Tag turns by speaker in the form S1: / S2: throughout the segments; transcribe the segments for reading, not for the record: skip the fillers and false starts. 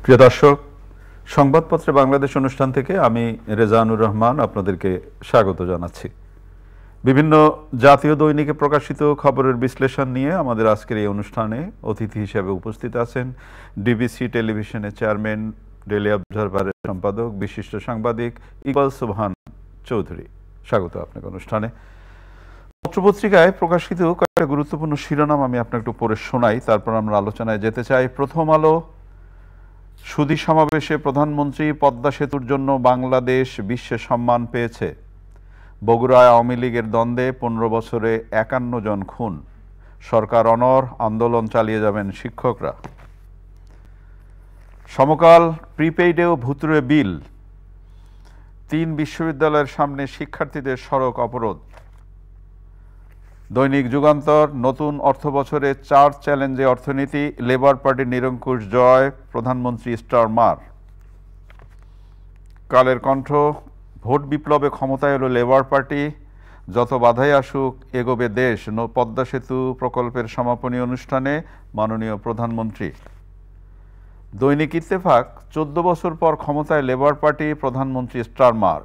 S1: প্রিয় দর্শক, সংবাদপত্রে বাংলাদেশ অনুষ্ঠান থেকে আমি রেজানুর রহমান আপনাদেরকে স্বাগত জানাচ্ছি। বিভিন্ন জাতীয় দৈনিকে প্রকাশিত খবরের বিশ্লেষণ নিয়ে আমাদের আজকের এই অনুষ্ঠানে অতিথি হিসেবে উপস্থিত আছেন ডিবিসি টেলিভিশনের চেয়ারম্যান, ডেইলি অবজারভারের সম্পাদক, বিশিষ্ট সাংবাদিক ইকবাল সুবহান চৌধুরী। স্বাগত আপনাকে অনুষ্ঠানে। পত্রপত্রিকায় প্রকাশিত কয়েকটা গুরুত্বপূর্ণ শিরোনাম আমি আপনাকে একটু পড়ে শোনাই, তারপর আমরা আলোচনায় যেতে চাই। প্রথম আলো, সুধী সমাবেশে প্রধানমন্ত্রী, পদ্মা সেতুর জন্য বাংলাদেশ বিশ্বে সম্মান পেয়েছে। বগুড়ায় আওয়ামী লীগের দ্বন্দ্বে 15 বছরে 51 জন খুন, সরকার অনড়, আন্দোলন চালিয়ে যাবেন শিক্ষকরা। সমকাল, প্রিপেইডেও ভুতুড়ে বিল, 3 বিশ্ববিদ্যালয়ের সামনে শিক্ষার্থীদের সড়ক অবরোধ। দৈনিক যুগান্তর, নতুন অর্থবছরে 4 চ্যালেঞ্জে অর্থনীতি, লেবার পার্টির নিরঙ্কুশ জয়, প্রধানমন্ত্রী স্টার মার। কালের কণ্ঠ, ভোট বিপ্লবে ক্ষমতায় এলো লেবার পার্টি, যত বাধাই আসুক এগোবে দেশ, পদ্মা সেতু প্রকল্পের সমাপনী অনুষ্ঠানে মাননীয় প্রধানমন্ত্রী। দৈনিক ইত্তেফাক, 14 বছর পর ক্ষমতায় লেবার পার্টি, প্রধানমন্ত্রী স্টার মার।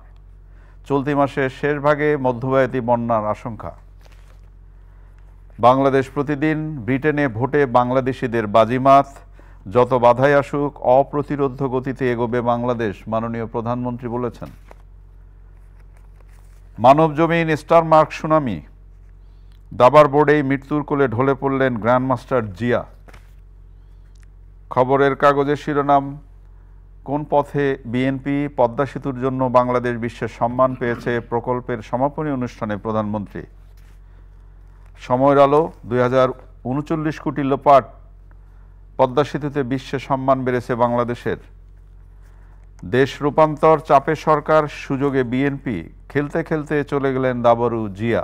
S1: চলতি মাসের শেষ ভাগে মধ্যবয়াতি বন্যার আশঙ্কা। বাংলাদেশ প্রতিদিন, ব্রিটেনে ভোটে বাংলাদেশিদের বাজিমাত, যত বাধাই আসুক অপ্রতিরোধ্য গতিতে এগোবে বাংলাদেশ, মাননীয় প্রধানমন্ত্রী বলেছেন। মানব জমিন, স্টার মার্ক সুনামি, দাবার বোর্ডেই মৃত্যুর কোলে ঢলে পড়লেন গ্র্যান্ডমাস্টার জিয়া। খবরের কাগজের শিরোনাম, কোন পথে বিএনপি, পদ্মা সেতুর জন্য বাংলাদেশ বিশ্বের সম্মান পেয়েছে, প্রকল্পের সমাপনী অনুষ্ঠানে প্রধানমন্ত্রী। সময়ের আলো, 2039 কোটি লোপাট, পদ্মা সেতুতে বিশ্বে সম্মান বেড়েছে বাংলাদেশের। দেশ রূপান্তর, চাপে সরকার, সুযোগে বিএনপি, খেলতে খেলতে চলে গেলেন দাবরু জিয়া।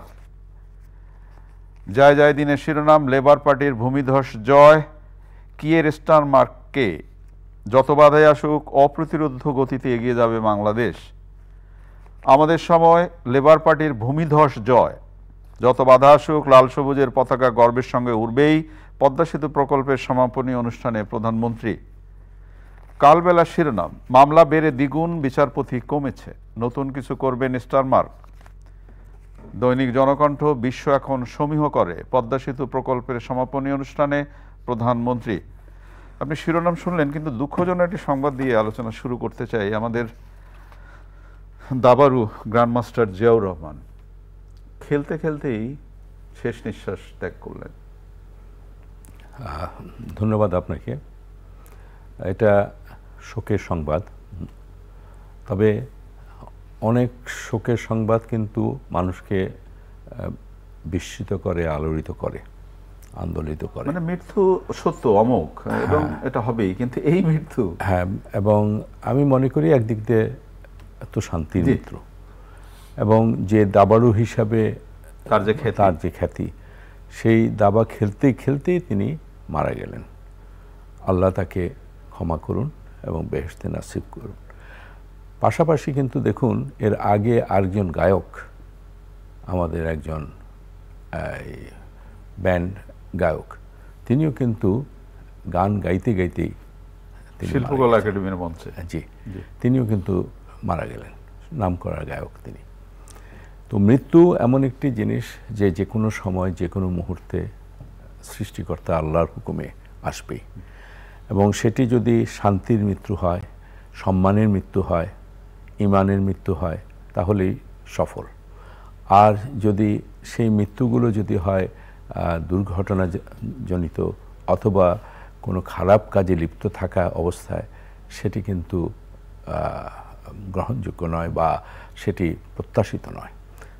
S1: জয় জয় দিনের শিরোনাম, লেবার পার্টির ভূমিধস জয়, কিয়ের স্টার মার্ককে, যত বাধাই আসুক অপ্রতিরোধ্য গতিতে এগিয়ে যাবে বাংলাদেশ। আমাদের সময়, লেবার পার্টির ভূমিধস জয়, যত বাধা আসুক লাল সবুজের পতাকা গর্বের সঙ্গে উড়বেই, পদ্মা সেতু প্রকল্পের সমাপনী অনুষ্ঠানে প্রধানমন্ত্রী। কালবেলা শিরোনাম, মামলা বেড়ে দ্বিগুণ, বিচারপতি কমেছে, নতুন কিছু করবেন স্টার মার্ক। দৈনিক জনকণ্ঠ, বিশ্ব এখন সমীহ করে, পদ্মা সেতু প্রকল্পের সমাপনী অনুষ্ঠানে প্রধানমন্ত্রী। আপনি শিরোনাম শুনলেন, কিন্তু দুঃখজনক একটি সংবাদ দিয়ে আলোচনা শুরু করতে চাই। আমাদের দাবারু গ্র্যান্ডমাস্টার জিয়াউর রহমান খেলতে খেলতেই শেষ নিঃশ্বাস ত্যাগ করলেন।
S2: ধন্যবাদ আপনাকে। এটা শোকের সংবাদ, তবে অনেক শোকের সংবাদ কিন্তু মানুষকে বিস্মিত করে, আলোড়িত করে, আন্দোলিত করে।
S1: মানে মৃত্যু সত্য, অমোঘ, এবং এটা হবেই, কিন্তু এই মৃত্যু।
S2: হ্যাঁ, এবং আমি মনে করি একদিক দিয়ে এত শান্তির মৃত্যু, এবং যে দাবাড়ু হিসাবে তার যে খ্যাতি, সেই দাবা খেলতেই খেলতেই তিনি মারা গেলেন। আল্লাহ তাকে ক্ষমা করুন এবং বেহেশতে নাসিব করুন। পাশাপাশি কিন্তু দেখুন, এর আগে আরেকজন গায়ক, আমাদের একজন ব্যান্ড গায়ক, তিনিও কিন্তু গান গাইতে গাইতেই
S1: শিল্পকলা একাডেমির মঞ্চে,
S2: জি, তিনিও কিন্তু মারা গেলেন, নামকরা গায়ক তিনি। তো মৃত্যু এমন একটি জিনিস যে যে কোনো সময়, যে কোনো মুহূর্তে সৃষ্টিকর্তা আল্লাহর হুকুমে আসবেই, এবং সেটি যদি শান্তির মৃত্যু হয়, সম্মানের মৃত্যু হয়, ইমানের মৃত্যু হয়, তাহলেই সফল। আর যদি সেই মৃত্যুগুলো যদি হয় দুর্ঘটনাজনিত অথবা কোনো খারাপ কাজে লিপ্ত থাকা অবস্থায়, সেটি কিন্তু গ্রহণযোগ্য নয় বা সেটি প্রত্যাশিত নয়।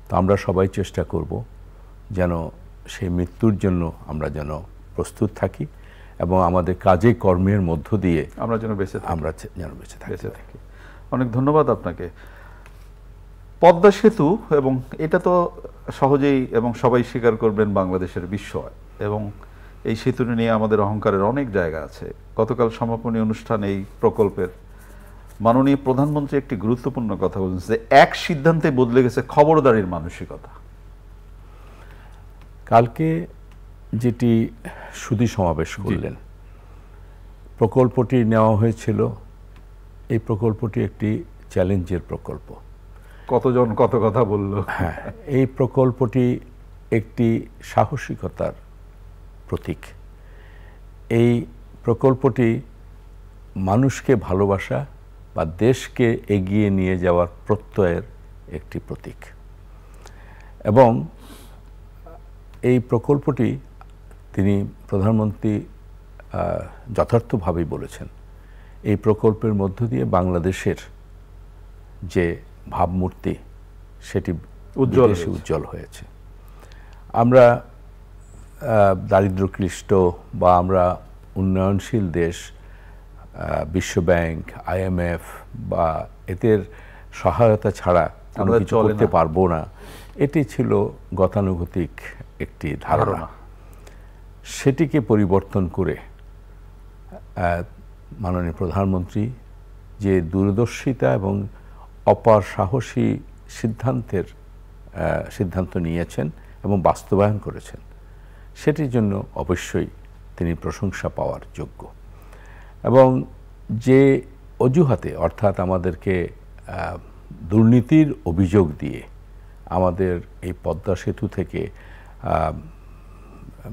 S2: তো আমরা সবাই চেষ্টা করব যেন সেই মৃত্যুর জন্য আমরা যেন প্রস্তুত থাকি, এবং আমাদের কাজে কর্মের মধ্য দিয়ে
S1: আমরা যেন বেঁচে থাকি। অনেক ধন্যবাদ আপনাকে। পদ্মা সেতু, এবং এটা তো সহজেই এবং সবাই স্বীকার করবেন বাংলাদেশের বিস্ময়, এবং এই সেতু নিয়ে আমাদের অহংকারের অনেক জায়গা আছে। গতকাল সমাপনী অনুষ্ঠান এই প্রকল্পের মাননীয় প্রধানমন্ত্রী একটি গুরুত্বপূর্ণ কথা বলেছেন যে এক সিদ্ধান্তে বদলে গেছে খবরদারির মানসিকতা।
S2: কালকে যেটি সুধী সমাবেশ করলেন, প্রকল্পটি নেওয়া হয়েছিল, এই প্রকল্পটি একটি চ্যালেঞ্জের প্রকল্প।
S1: কতজন কত কথা বলল।
S2: হ্যাঁ, এই প্রকল্পটি একটি সাহসিকতার প্রতীক। এই প্রকল্পটি মানুষকে ভালোবাসা বা দেশকে এগিয়ে নিয়ে যাওয়ার প্রত্যয়ের একটি প্রতীক। এবং এই প্রকল্পটি তিনি প্রধানমন্ত্রী যথার্থভাবেই বলেছেন, এই প্রকল্পের মধ্য দিয়ে বাংলাদেশের যে ভাবমূর্তি সেটি উজ্জ্বল হয়েছে। আমরা দারিদ্র্যক্লিষ্ট বা আমরা উন্নয়নশীল দেশ, বিশ্বব্যাংক, IMF বা এদের সহায়তা ছাড়া কোনো কিছু করতে পারবো না, এটি ছিল গতানুগতিক একটি ধারণা। সেটিকে পরিবর্তন করে মাননীয় প্রধানমন্ত্রী যে দূরদর্শিতা এবং অপার সাহসী সিদ্ধান্ত নিয়েছেন এবং বাস্তবায়ন করেছেন, সেটির জন্য অবশ্যই তিনি প্রশংসা পাওয়ার যোগ্য। এবং যে অজুহাতে, অর্থাৎ আমাদেরকে দুর্নীতির অভিযোগ দিয়ে আমাদের এই পদ্মা সেতু থেকে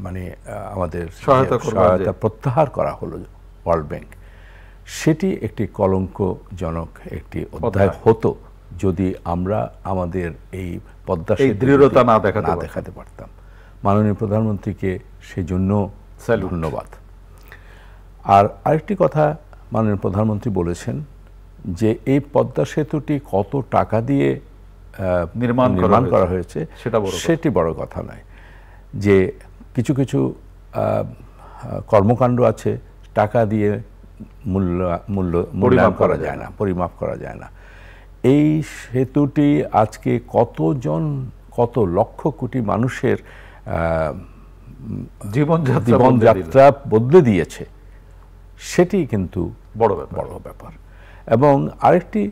S2: মানে আমাদের সহায়তা প্রত্যাহার করা হলো ওয়ার্ল্ড ব্যাংক, সেটি একটি কলঙ্কজনক একটি অধ্যায় হতো যদি আমরা আমাদের এই পদ্মা সেতু
S1: দৃঢ়তা না
S2: দেখাতে পারতাম। মাননীয় প্রধানমন্ত্রীকে সেজন্য ধন্যবাদ। আর আরেকটি কথা মাননীয় প্রধানমন্ত্রী বলেছেন যে এই পদ্মা সেতুটি কত টাকা দিয়ে নির্মাণ করা হয়েছে সেটি বড় কথা নয়। যে কিছু কিছু কর্মকাণ্ড আছে টাকা দিয়ে মূল্যায়ন করা যায় না, পরিমাপ করা যায় না। এই সেতুটি আজকে কত লক্ষ কোটি মানুষের জীবনযাত্রা বদলে দিয়েছে, সেটি কিন্তু বড় ব্যাপার। এবং আরেকটি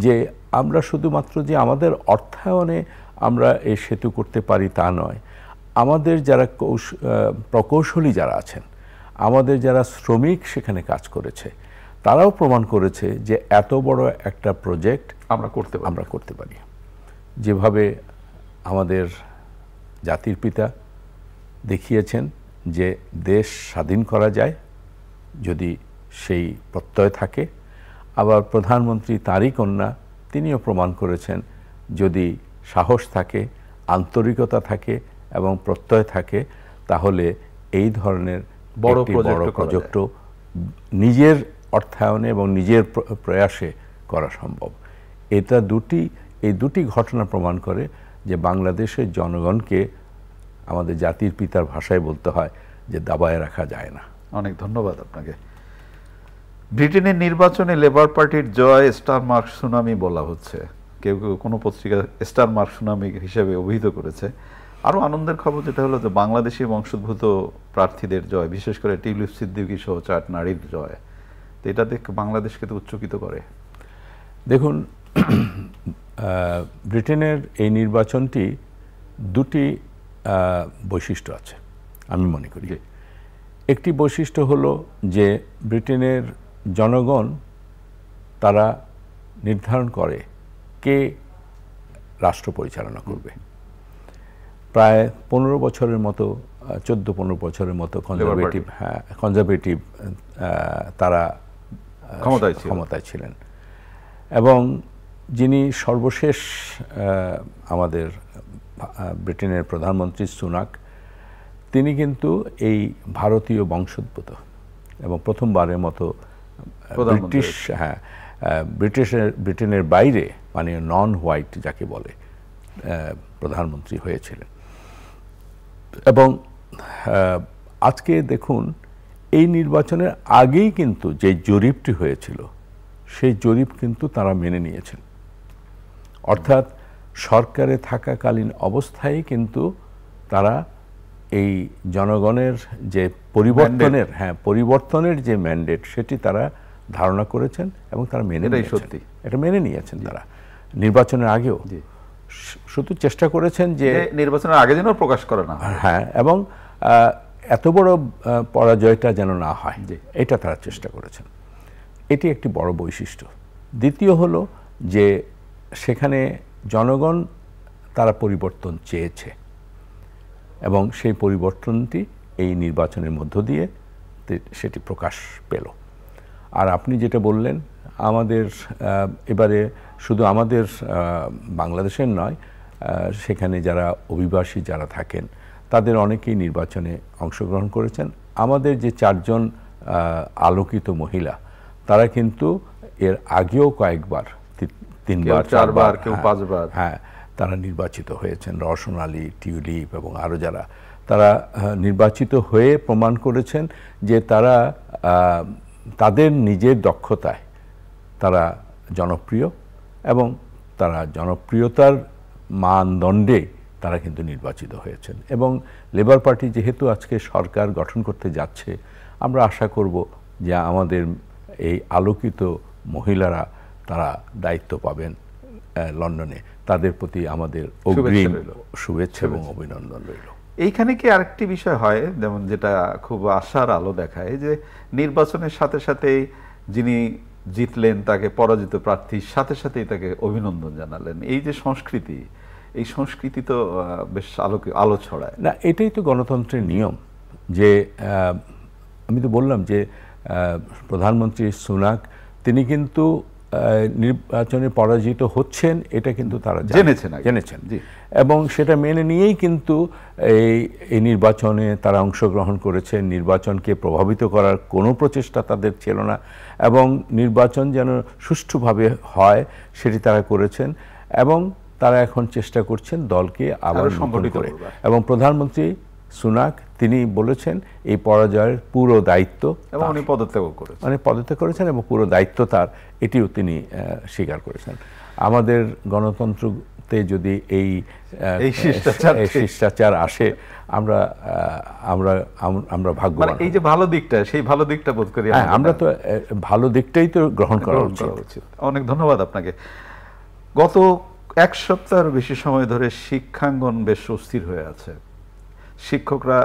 S2: যে আমরা শুধুমাত্র যে আমাদের অর্থায়নে আমরা এই সেতু করতে পারি তা নয়, আমাদের যারা প্রকৌশলী যারা আছেন, আমাদের যারা শ্রমিক সেখানে কাজ করেছে, তারাও প্রমাণ করেছে যে এত বড় একটা প্রজেক্ট আমরা করতে পারি। যেভাবে আমাদের জাতির পিতা দেখিয়েছেন যে দেশ স্বাধীন করা যায় যদি সেই প্রত্যয় থাকে, আবার প্রধানমন্ত্রী তারই কন্যা তিনিও প্রমাণ করেছেন যদি সাহস থাকে, আন্তরিকতা থাকে এবং প্রত্যয় থাকে, তাহলে এই ধরনের বড় প্রজেক্টও নিজের অর্থায়নে এবং নিজের প্রয়াসে করা সম্ভব। এই দুটি ঘটনা প্রমাণ করে যে বাংলাদেশের জনগণকে আমাদের জাতির পিতার ভাষায় বলতে হয় যে দাবায় রাখা যায় না।
S1: অনেক ধন্যবাদ আপনাকে। ব্রিটেনের নির্বাচনে লেবার পার্টির জয় স্টার মার্ক সুনামি বলা হচ্ছে, কেউ কেউ কোনো পত্রিকা স্টার মার্ক সুনামি হিসেবে অভিহিত করেছে। আরও আনন্দের খবর যেটা হলো যে বাংলাদেশি বংশোদ্ভূত প্রার্থীদের জয়, বিশেষ করে টিউলিপ সিদ্দিকী সহ 4 নারীর জয়, তো এটা দেখে বাংলাদেশকে তো উচ্চকিত করে।
S2: দেখুন, ব্রিটেনের এই নির্বাচনটি দুটি বৈশিষ্ট্য আছে আমি মনে করি। একটি বৈশিষ্ট্য হলো যে ব্রিটেনের জনগণ তারা নির্ধারণ করে কে রাষ্ট্র পরিচালনা করবে। প্রায় 15 বছরের মতো, 14-15 বছরের মতো কনজারভেটিভ তারা ক্ষমতায় ছিলেন। এবং যিনি সর্বশেষ আমাদের ব্রিটেনের প্রধানমন্ত্রী সুনাক, তিনি কিন্তু এই ভারতীয় বংশোদ্ভূত এবং প্রথমবারের মতো ব্রিটেনের বাইরে মানে নন হোয়াইট যাকে বলে প্রধানমন্ত্রী হয়েছিলেন। এবং আজকে দেখুন, এই নির্বাচনের আগেই কিন্তু যে জরিপটি হয়েছিল সেই জরিপ কিন্তু তারা মেনে নিয়েছেন। অর্থাৎ সরকারে থাকাকালীন অবস্থায় কিন্তু তারা এই জনগণের যে পরিবর্তনের যে ম্যান্ডেট সেটি তারা ধারণা করেছেন এবং তারা এটা মেনে নিয়েছেন তারা নির্বাচনের আগেও। শুধু চেষ্টা করেছেন যে
S1: নির্বাচনের আগে যেন প্রকাশ করে না।
S2: হ্যাঁ, এবং এত বড় পরাজয়টা যেন না হয়, এটা তারা চেষ্টা করেছেন। এটি একটি বড় বৈশিষ্ট্য। দ্বিতীয় হলো যে সেখানে জনগণ তারা পরিবর্তন চেয়েছে এবং সেই পরিবর্তনটি এই নির্বাচনের মধ্য দিয়ে সেটি প্রকাশ পেল। আর আপনি যেটা বললেন, আমাদের এবারে শুধু আমাদের বাংলাদেশের নয়, সেখানে যারা অভিবাসী যারা থাকেন তাদের অনেকেই নির্বাচনে অংশগ্রহণ করেছেন। আমাদের যে 4 জন আলোকিত মহিলা, তারা কিন্তু এর আগেও কয়েকবার, 3বার 4বার,
S1: কেউ 5বার,
S2: হ্যাঁ, তারা নির্বাচিত হয়েছেন। রওশন আলী, টিউলিপ এবং আরও যারা, তারা নির্বাচিত হয়ে প্রমাণ করেছেন যে তারা তাদের নিজের দক্ষতায় তারা জনপ্রিয় এবং তারা জনপ্রিয়তার মানদণ্ডে তারা কিন্তু নির্বাচিত হয়েছেন। এবং লেবার পার্টি যেহেতু আজকে সরকার গঠন করতে যাচ্ছে, আমরা আশা করব যে আমাদের এই আলোকিত মহিলারা তারা দায়িত্ব পাবেন লন্ডনে। তাদের প্রতি আমাদের অগ্রিম শুভেচ্ছা এবং অভিনন্দন রইল।
S1: এইখানে কি আরেকটি বিষয় হয়, যেমন যেটা খুব আশার আলো দেখায়, যে নির্বাচনের সাথে সাথেই যিনি জিতলেন তাকে পরাজিত প্রার্থীর সাথে সাথেই তাকে অভিনন্দন জানালেন। এই যে সংস্কৃতি, এই সংস্কৃতি তো বেশ আলো ছড়ায়
S2: না। এটাই তো গণতন্ত্রের নিয়ম। যে আমি তো বললাম যে প্রধানমন্ত্রী সুনাক তিনি কিন্তু নির্বাচনে পরাজিত হচ্ছেন, এটা কিন্তু তারা জেনেছেন এবং সেটা মেনে নিয়েই কিন্তু এই নির্বাচনে তারা অংশগ্রহণ করেছেন। নির্বাচনকে প্রভাবিত করার কোনো প্রচেষ্টা তাদের ছিল না এবং নির্বাচন যেন সুষ্ঠুভাবে হয় সেটি তারা করেছেন এবং তারা এখন চেষ্টা করছেন দলকে আবার সংগঠিত করে। এবং প্রধানমন্ত্রী সুনাক তিনি বলেছেন এই পরাজয়ের পুরো দায়িত্ব,
S1: এবং উনি
S2: পদত্যাগ করেছেন এবং পুরো দায়িত্ব তার, এটিও তিনি স্বীকার করেছেন। আমাদের গণতন্ত্রতে যদি এই শিষ্টাচার আসে, আমরা ভাগ্যবান।
S1: এই যে ভালো দিকটা, সেই ভালো দিকটা বোধ করি
S2: আমরা তো ভালো দিকটাই তো গ্রহণ করা উচিত।
S1: অনেক ধন্যবাদ আপনাকে। গত 1 সপ্তাহের বেশি সময় ধরে শিক্ষাঙ্গন বেশ অস্থির হয়ে আছে। শিক্ষকরা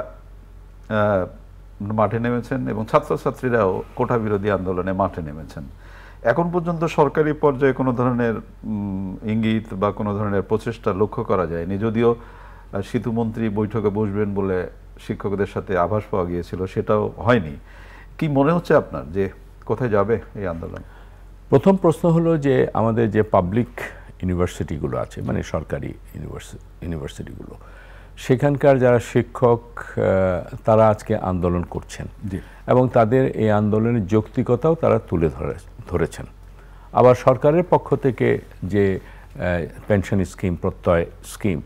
S1: মাঠে নেমেছেন এবং ছাত্রছাত্রীরাও কোটা বিরোধী আন্দোলনে মাঠে নেমেছেন। এখন পর্যন্ত সরকারি পর্যায়ে কোনো ধরনের ইঙ্গিত বা কোনো ধরনের প্রচেষ্টা লক্ষ্য করা যায়নি, যদিও সেতুমন্ত্রী বৈঠকে বসবেন বলে শিক্ষকদের সাথে আভাস পাওয়া গিয়েছিল, সেটাও হয়নি। কি মনে হচ্ছে আপনার যে কোথায় যাবে এই আন্দোলন?
S2: প্রথম প্রশ্ন হলো যে আমাদের যে পাবলিক ইউনিভার্সিটিগুলো আছে, মানে সরকারি ইউনিভার্সিটিগুলো, সেখানকার যারা শিক্ষক তারা আজকে আন্দোলন করছেন এবং তাদের এই আন্দোলনের যৌক্তিকতাও তারা তুলে ধরেছেন। আবার সরকারের পক্ষ থেকে যে পেনশন স্কিম, প্রত্যয় স্কিম,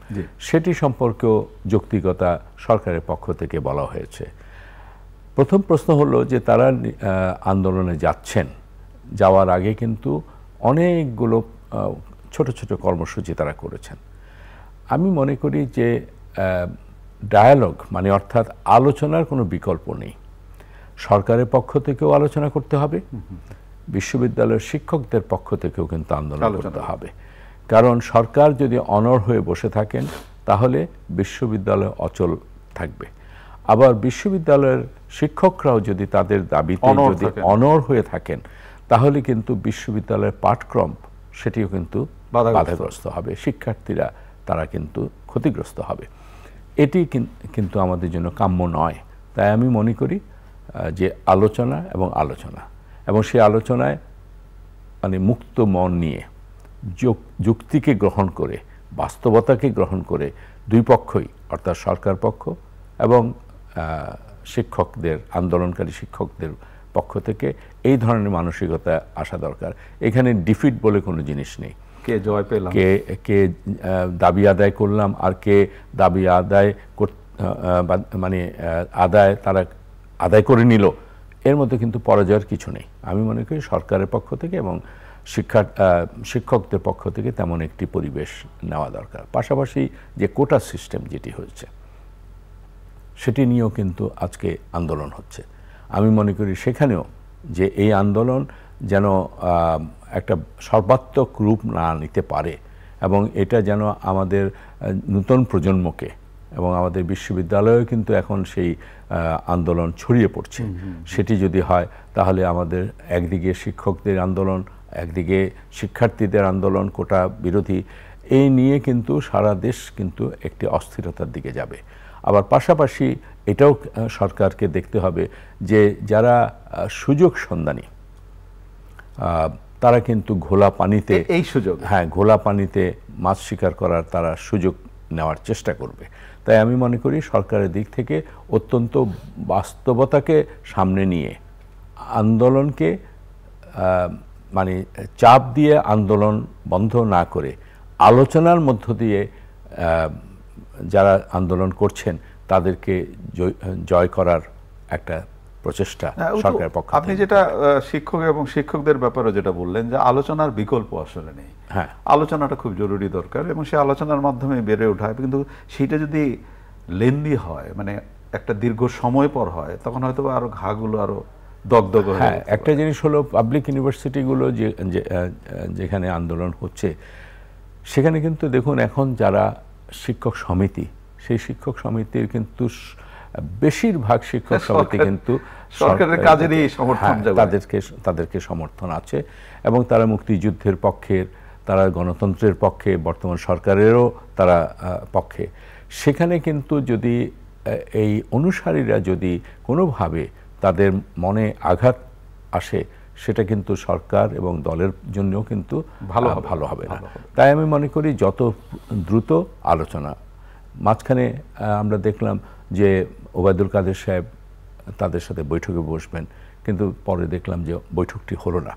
S2: সেটি সম্পর্কেও যৌক্তিকতা সরকারের পক্ষ থেকে বলা হয়েছে। প্রথম প্রশ্ন হলো যে তারা আন্দোলনে যাচ্ছেন, যাওয়ার আগে কিন্তু অনেকগুলো ছোট ছোট কর্মসূচি তারা করেছেন। আমি মনে করি যে ডায়ালগ, মানে অর্থাৎ আলোচনার কোনো বিকল্প নেই। সরকারের পক্ষ থেকেও আলোচনা করতে হবে, বিশ্ববিদ্যালয়ের শিক্ষকদের পক্ষ থেকেও কিন্তু আন্দোলন করতে হবে। কারণ সরকার যদি অনড় হয়ে বসে থাকেন তাহলে বিশ্ববিদ্যালয় অচল থাকবে। আবার বিশ্ববিদ্যালয়ের শিক্ষকরাও যদি তাদের দাবিতে যদি অনড় হয়ে থাকেন তাহলে কিন্তু বিশ্ববিদ্যালয়ের পাঠক্রম সেটিও কিন্তু বাধাগ্রস্ত হবে, শিক্ষার্থীরা তারা কিন্তু ক্ষতিগ্রস্ত হবে। এটি কিন্তু আমাদের জন্য কাম্য নয়। তাই আমি মনে করি যে আলোচনা এবং সেই আলোচনায় মানে মুক্ত মন নিয়ে, যুক্তিকে গ্রহণ করে, বাস্তবতাকে গ্রহণ করে দুই পক্ষই, অর্থাৎ সরকার পক্ষ এবং শিক্ষকদের, আন্দোলনকারী শিক্ষকদের পক্ষ থেকে এই ধরনের মানসিকতা আসা দরকার। এখানে ডিফিট বলে কোনো জিনিস নেই।
S1: কে জয় পেলাম,
S2: কে দাবি আদায় করলাম আর কে দাবি আদায় মানে তারা আদায় করে নিল, এর মধ্যে কিন্তু পরাজয়ের কিছু নেই। আমি মনে করি সরকারের পক্ষ থেকে এবং শিক্ষকদের পক্ষ থেকে তেমন একটি পরিবেশ নেওয়া দরকার। পাশাপাশি যে কোটা সিস্টেম যেটি হয়েছে সেটি নিয়েও কিন্তু আজকে আন্দোলন হচ্ছে। আমি মনে করি সেখানেও যে এই আন্দোলন যেন একটা সর্বাত্মক রূপ না নিতে পারে এবং এটা যেন আমাদের নতুন প্রজন্মকে এবং আমাদের বিশ্ববিদ্যালয়েও কিন্তু এখন সেই আন্দোলন ছড়িয়ে পড়ছে। সেটি যদি হয় তাহলে আমাদের একদিকে শিক্ষকদের আন্দোলন, একদিকে শিক্ষার্থীদের আন্দোলন, কোটা বিরোধী, এই নিয়ে কিন্তু সারা দেশ কিন্তু একটি অস্থিরতার দিকে যাবে। আবার পাশাপাশি এটাও সরকারকে দেখতে হবে যে যারা সুযোগ সন্ধানী তারা কিন্তু ঘোলা পানিতে,
S1: এই সুযোগ,
S2: হ্যাঁ, ঘোলা পানিতে মাছ শিকার করার তারা সুযোগ নেওয়ার চেষ্টা করবে। তাই আমি মনে করি সরকারের দিক থেকে অত্যন্ত বাস্তবতাকে সামনে নিয়ে আন্দোলনকে মানে চাপ দিয়ে আন্দোলন বন্ধ না করে আলোচনার মধ্য দিয়ে যারা আন্দোলন করছেন তাদেরকে জয় করার একটা প্রচেষ্টা সরকারের পক্ষ থেকে।
S1: আপনি যেটা শিক্ষক এবং শিক্ষকদের ব্যাপারে যেটা বললেন যে আলোচনার বিকল্প আসলে নেই,
S2: হ্যাঁ,
S1: আলোচনাটা খুব জরুরি দরকার এবং সেই আলোচনার মাধ্যমে বেড়ে ওঠা, কিন্তু সেটা যদি লেন্দি হয়, মানে একটা দীর্ঘ সময় পর হয়, তখন হয়তো আরো ঘাগুলো আরো দগদগ হয়ে।
S2: হ্যাঁ, একটা জিনিস হলো পাবলিক ইউনিভার্সিটিগুলো যেখানে আন্দোলন হচ্ছে সেখানে কিন্তু দেখুন এখন যারা শিক্ষক সমিতি, সেই শিক্ষক সমিতির কিন্তু বেশিরভাগ শিক্ষক সমিতি কিন্তু
S1: সরকারের কাজেরই সমর্থন,
S2: তাদেরকে সমর্থন আছে এবং তারা মুক্তিযুদ্ধের পক্ষের, তারা গণতন্ত্রের পক্ষে, বর্তমান সরকারেরও তারা পক্ষে। সেখানে কিন্তু যদি এই অনুসারীরা যদি কোনোভাবে তাদের মনে আঘাত আসে, সেটা কিন্তু সরকার এবং দলের জন্যও কিন্তু ভালো হবে না। তাই আমি মনে করি যত দ্রুত আলোচনা। মাঝখানে আমরা দেখলাম যে ওবায়দুল কাদের সাহেব তাদের সাথে বৈঠকে বসবেন, কিন্তু পরে দেখলাম যে বৈঠকটি হলো না।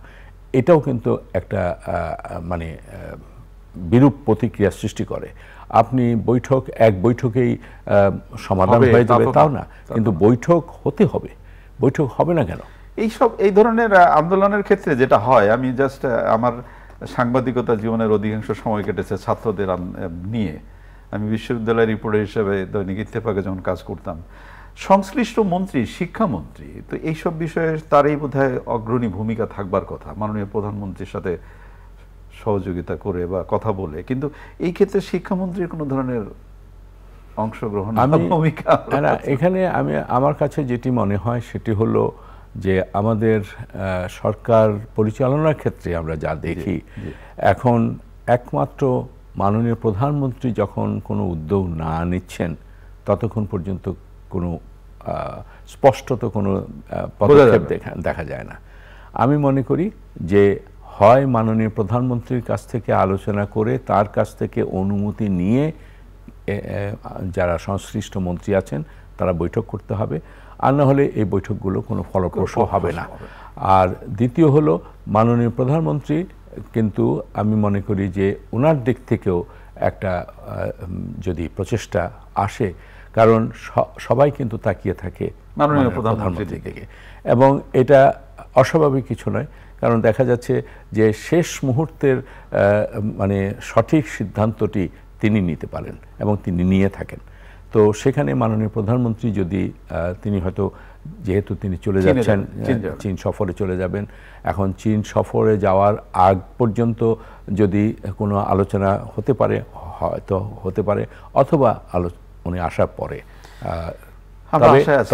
S2: এটাও কিন্তু একটা মানে বিরূপ প্রতিক্রিয়া সৃষ্টি করে। আপনি এক বৈঠকেই সমাধান হয়ে যাবে তাও না, কিন্তু বৈঠক হতে হবে। বৈঠক হবে না কেন?
S1: এই ধরনের আন্দোলনের ক্ষেত্রে যেটা হয়, আমি জাস্ট আমার সাংবাদিকতা জীবনের অধিকাংশ সময় কেটেছে ছাত্রদের নিয়ে। আমি বিশ্ববিদ্যালয়ের রিপোর্টার হিসেবে দৈনিক ইত্তেফাকে যখন কাজ করতাম, সংশ্লিষ্ট মন্ত্রী, শিক্ষামন্ত্রী, তো এইসব বিষয়ে তারই বোধহয় অগ্রণী ভূমিকা থাকবার কথা, মাননীয় প্রধানমন্ত্রীর সাথে সহযোগিতা করে বা কথা বলে। কিন্তু এই ক্ষেত্রে শিক্ষামন্ত্রীর কোনো ধরনের অংশগ্রহণ, ভূমিকা
S2: না। এখানে আমার কাছে যেটি মনে হয় সেটি হলো যে আমাদের সরকার পরিচালনার ক্ষেত্রে আমরা যা দেখি এখন, একমাত্র মাননীয় প্রধানমন্ত্রী যখন কোনো উদ্যোগ না নিচ্ছেন ততক্ষণ পর্যন্ত কোনো স্পষ্টত কোনো পদক্ষেপ দেখা যায় না। আমি মনে করি যে হয় মাননীয় প্রধানমন্ত্রীর কাছ থেকে আলোচনা করে তার কাছ থেকে অনুমতি নিয়ে যারা সংশ্লিষ্ট মন্ত্রী আছেন তারা বৈঠক করতে হবে, আর না হলে এই বৈঠকগুলো কোনো ফলপ্রসূ হবে না। আর দ্বিতীয় হলো মাননীয় প্রধানমন্ত্রী কিন্তু আমি মনে করি যে ওনার দিক থেকেও একটা যদি প্রচেষ্টা আসে, কারণ সবাই কিন্তু তাকিয়ে থাকে
S1: মাননীয় প্রধানমন্ত্রীর দিকে,
S2: এবং এটা অস্বাভাবিক কিছু নয়। কারণ দেখা যাচ্ছে যে শেষ মুহূর্তের মানে সঠিক সিদ্ধান্তটি তিনি নিতে পারেন এবং তিনি নিয়ে থাকেন। তো সেখানে মাননীয় প্রধানমন্ত্রী যদি তিনি হয়তো, যেহেতু তিনি চলে যাচ্ছেন, চীন সফরে চলে যাবেন, এখন চীন সফরে যাওয়ার আগ পর্যন্ত যদি কোনো আলোচনা হতে পারে, হয়তো হতে পারে, অথবা উনি আসার পরে।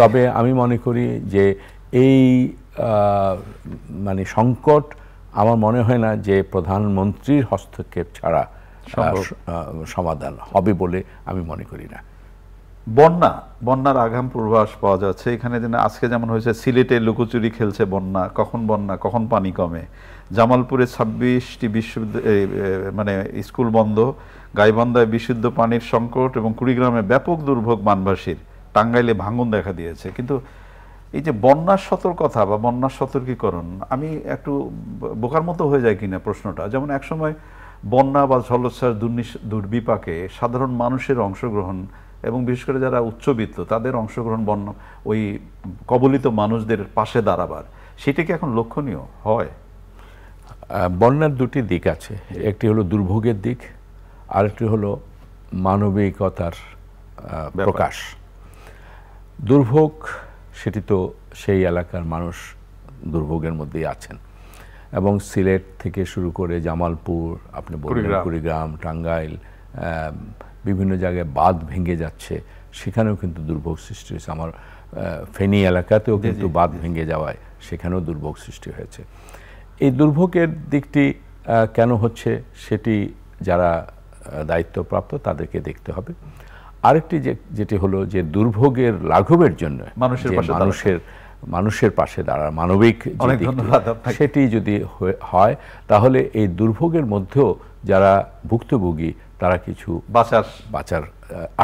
S2: তবে আমি মনে করি যে এই মানে সংকট আমার মনে হয় না যে প্রধানমন্ত্রীর হস্তক্ষেপ ছাড়া সমাধান হবে বলে আমি মনে করি না।
S1: বন্যার আগাম পূর্বাভাস পাওয়া যাচ্ছে এখানে, যেন আজকে যেমন হয়েছে সিলেটে লুকোচুরি খেলছে বন্যা, কখন পানি কমে। জামালপুরে 26টি মানে স্কুল বন্ধ, গাইবান্ধায় বিশুদ্ধ পানির সংকট এবং কুড়িগ্রামে ব্যাপক দুর্ভোগ বানভাসীর, টাঙ্গাইলে ভাঙন দেখা দিয়েছে। কিন্তু এই যে বন্যার সতর্কতা বা বন্যার সতর্কীকরণ, আমি একটু বোকার মতো হয়ে যায় কিনা প্রশ্নটা। যেমন একসময় বন্যা বা ঝড়োচ্ছ্বাস দুর্বিপাকে সাধারণ মানুষের অংশগ্রহণ এবং বিশেষ করে যারা উচ্চবিত্ত তাদের অংশগ্রহণ, ওই কবলিত মানুষদের পাশে দাঁড়াবার, সেটা কি এখন লক্ষণীয় হয়?
S2: বন্যার দুটি দিক আছে, একটি হলো দুর্ভোগের দিক, আরেকটি হলো মানবিকতার প্রকাশ। দুর্ভোগ সেটি তো সেই এলাকার মানুষ দুর্ভোগের মধ্যেই আছেন, এবং সিলেট থেকে শুরু করে জামালপুর, আপনি বললেন কুড়িগ্রাম, টাঙ্গাইল, বিভিন্ন জায়গায় বাঁধ ভেঙে যাচ্ছে, সেখানেও কিন্তু দুর্ভোগ সৃষ্টি হয়েছে। আমার ফেনী এলাকাতেও কিন্তু বাঁধ ভেঙে যাওয়ায় সেখানেও দুর্ভোগ সৃষ্টি হয়েছে। এই দুর্ভোগের দিকটি কেন হচ্ছে সেটি যারা দায়িত্বপ্রাপ্ত তাদেরকে দেখতে হবে। আরেকটি যেটি হলো যে দুর্ভোগের লাঘবের জন্য মানুষের পাশে দাঁড়ার মানবিক সেটি যদি হয়, তাহলে এই দুর্ভোগের মধ্যেও যারা ভুক্তভোগী তারা কিছু বাঁচার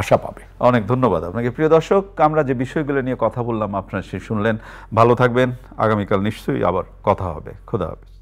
S2: আশা পাবে।
S1: অনেক ধন্যবাদ আপনাকে। প্রিয় দর্শক, আমরা যে বিষয়গুলো নিয়ে কথা বললাম আপনারা সে শুনলেন। ভালো থাকবেন। আগামীকাল নিশ্চয়ই আবার কথা হবে। খোদা হাফেজ।